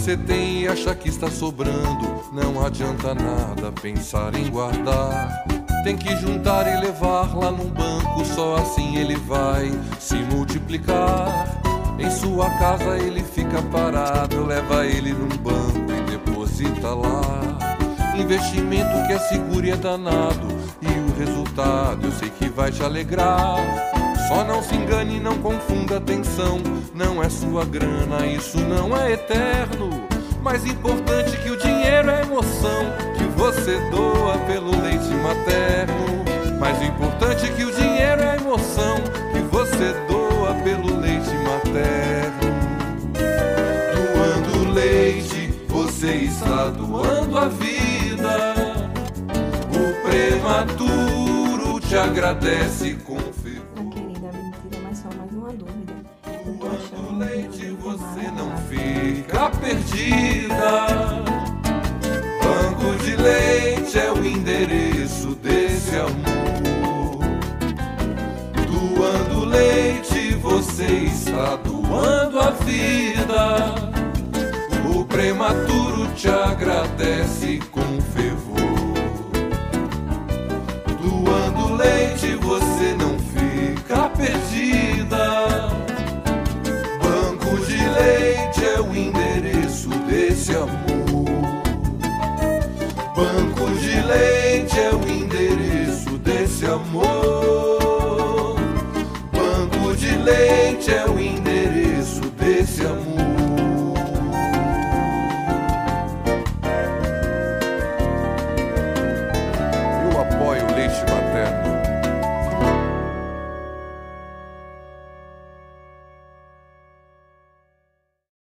você tem e acha que está sobrando, não adianta nada pensar em guardar. Tem que juntar e levar lá num banco, só assim ele vai se multiplicar. Em sua casa ele fica parado, leva ele num banco e deposita lá. Investimento que é seguro e é danado, e o resultado eu sei que vai te alegrar. Só não se engane, não confunda atenção, não é sua grana, isso não é eterno. Mais importante que o dinheiro é a emoção que você doa pelo leite materno. Mais importante que o dinheiro é a emoção que você doa pelo leite materno. Doando leite, você está doando a vida. O prematuro te agradece com fervor. Querida, mentira, mas só mais uma dúvida. Doando leite, você não fica perdida. Banco de leite é o endereço desse amor. Doando leite, você está doando a vida. O prematuro te agradece com